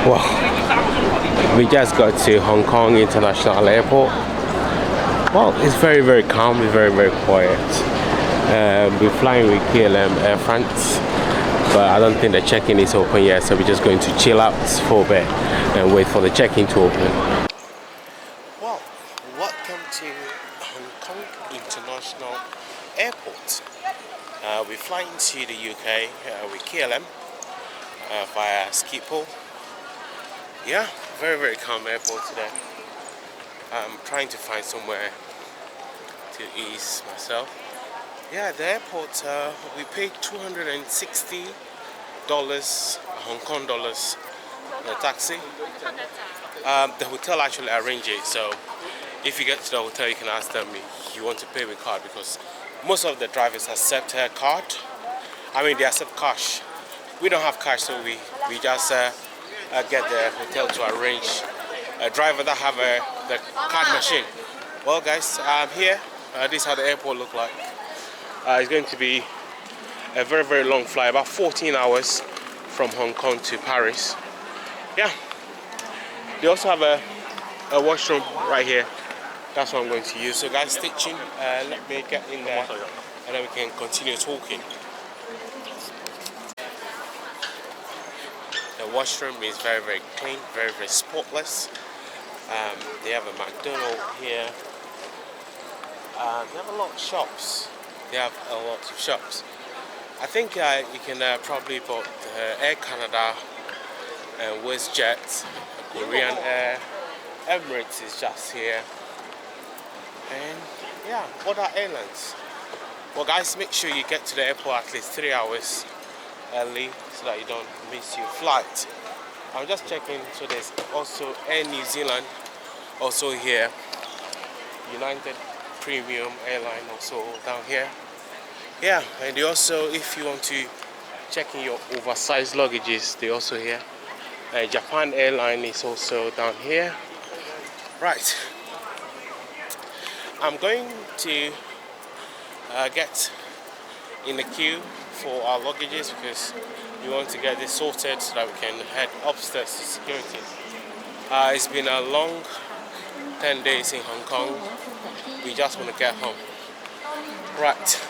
Well, we just got to Hong Kong International Airport. Well, it's very, very calm, it's very, very quiet. We're flying with KLM Air France, but I don't think the check-in is open yet, so we're just going to chill out for a bit and wait for the check-in to open. Well, welcome to Hong Kong International Airport. We're flying to the UK with KLM via Schiphol. Yeah, very, very calm airport today. I'm trying to find somewhere to ease myself. Yeah, the airport, we paid $260 Hong Kong dollars for a taxi. The hotel actually arranged it, so if you get to the hotel, you can ask them if you want to pay with card, because most of the drivers accept card. I mean, they accept cash. We don't have cash, so we just get the hotel to arrange a driver that have the card machine. Well, guys, I'm here. This is how the airport look like. It's going to be a very, very long flight, about 14 hours from Hong Kong to Paris. Yeah. They also have a washroom right here. That's what I'm going to use. So, guys, stay tuned. Let me get in there, and then we can continue talking. The washroom is very, very clean, very, very spotless. They have a McDonald's here. They have a lot of shops. I think you can probably book Air Canada and WestJet, Korean Air, Emirates is just here, and yeah, other airlines. Well, guys, make sure you get to the airport at least 3 hours early so that you don't miss your flight. I'm just checking, so there's also Air New Zealand also here, United Premium Airline also down here. Yeah, and they also, if you want to check in your oversized luggages, they also here. Japan Airline is also down here. Right, I'm going to get in the queue for our luggages because we want to get this sorted so that we can head upstairs to security. It's been a long 10 days in Hong Kong. We just want to get home. Right,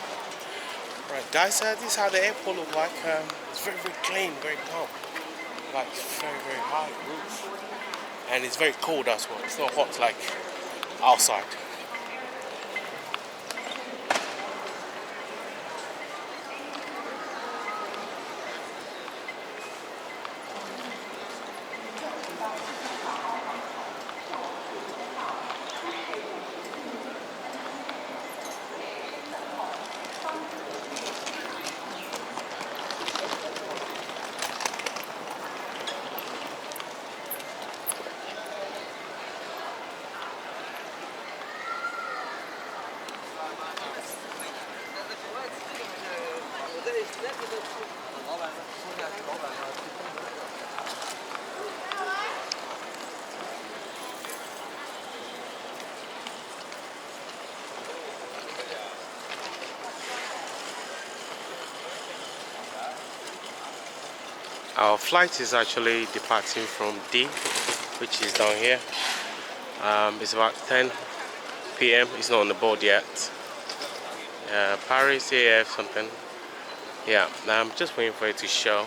guys, this is how the airport looks like. It's very, very clean, very calm. Like very, very high roof, and it's very cold as well. It's not hot like outside. Our flight is actually departing from D, which is down here. It's about 10 p.m. It's not on the board yet. Paris AF something. Yeah, I'm just waiting for it to show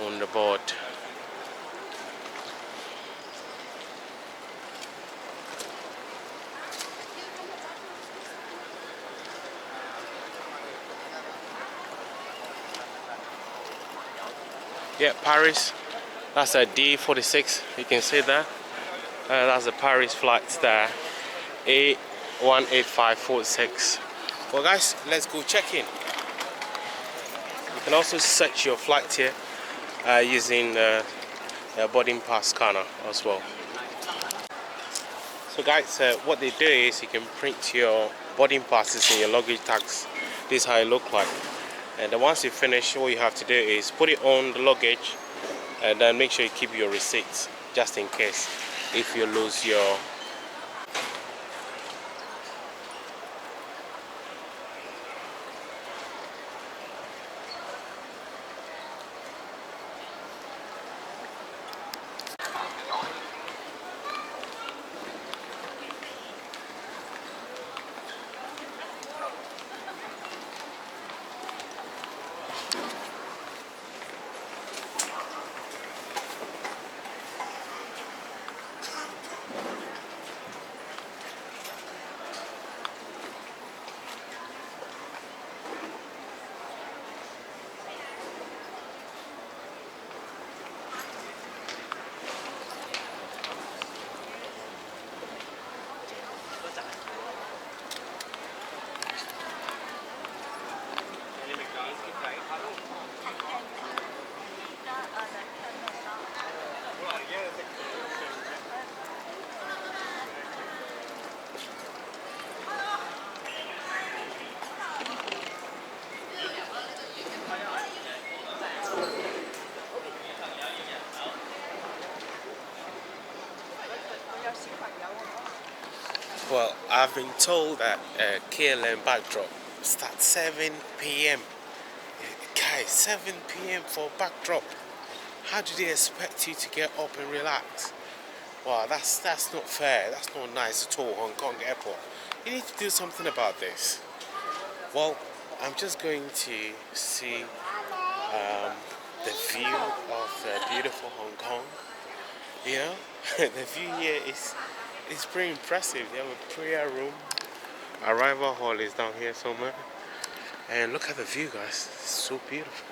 on the board. Yeah, Paris, that's a D46, you can see that. That's the Paris flight there, A18546. Well, guys, let's go check in. You can also search your flight here using the boarding pass scanner as well. So guys, what they do is you can print your boarding passes in your luggage tags. This is how it looks like. And then once you finish, all you have to do is put it on the luggage, and then make sure you keep your receipts just in case if you lose your Well, I've been told that KLM backdrop starts 7 p.m. Guys, 7 p.m. for backdrop. How do they expect you to get up and relax? Wow, that's not fair. That's not nice at all, Hong Kong Airport. You need to do something about this. Well, I'm just going to see the view of beautiful Hong Kong. You know, the view here is pretty impressive. They have a prayer room. Arrival hall is down here somewhere. And look at the view, guys. It's so beautiful.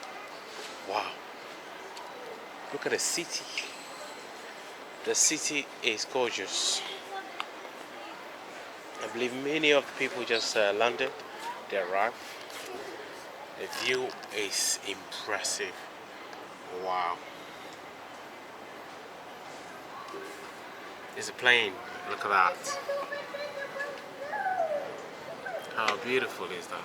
Wow. Look at the city. The city is gorgeous. I believe many of the people just landed. They arrived. The view is impressive. Wow. There's a plane. Look at that. How beautiful is that?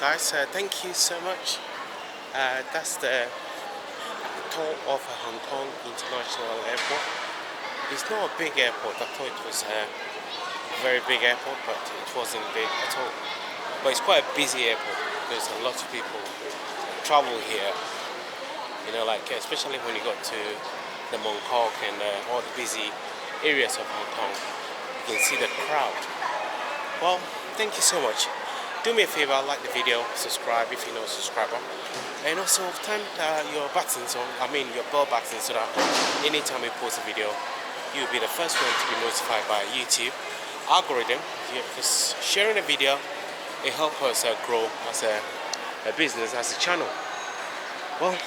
guys, thank you so much. That's the tour of Hong Kong International Airport. It's not a big airport. I thought it was a very big airport, but it wasn't big at all. But it's quite a busy airport because a lot of people travel here. You know, like especially when you go to the Mong Kok and all the busy areas of Hong Kong, you can see the crowd. Well, thank you so much. Do me a favor, like the video, subscribe if you're not a subscriber, and also turn your buttons on, your bell button, so that anytime we post a video, you'll be the first one to be notified by YouTube algorithm. Because sharing a video, it helps us grow as a business, as a channel. Well,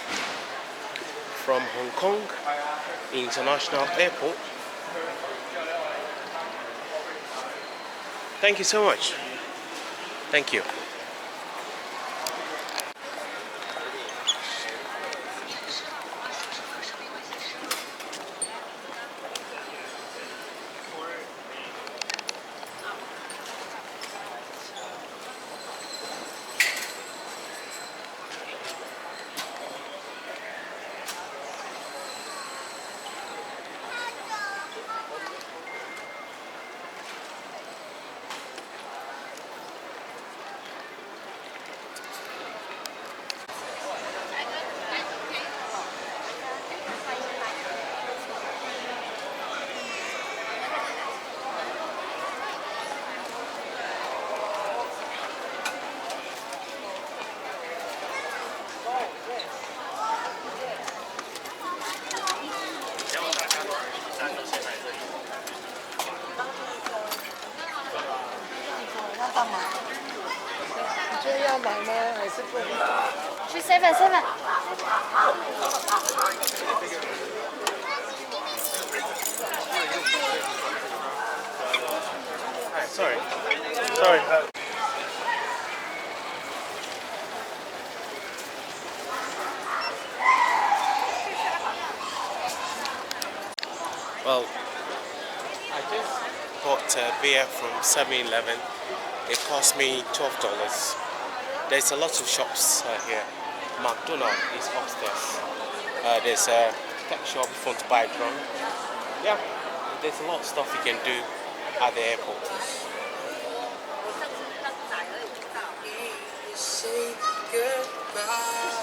from Hong Kong International Airport, thank you so much. Thank you.去 7-7。Sorry. Well, I just bought beer from 7-Eleven. It cost me $12. There's a lot of shops here. McDonald's is upstairs. There's a tech shop if you want to buy a drone. Yeah, there's a lot of stuff you can do at the airport. Say goodbye.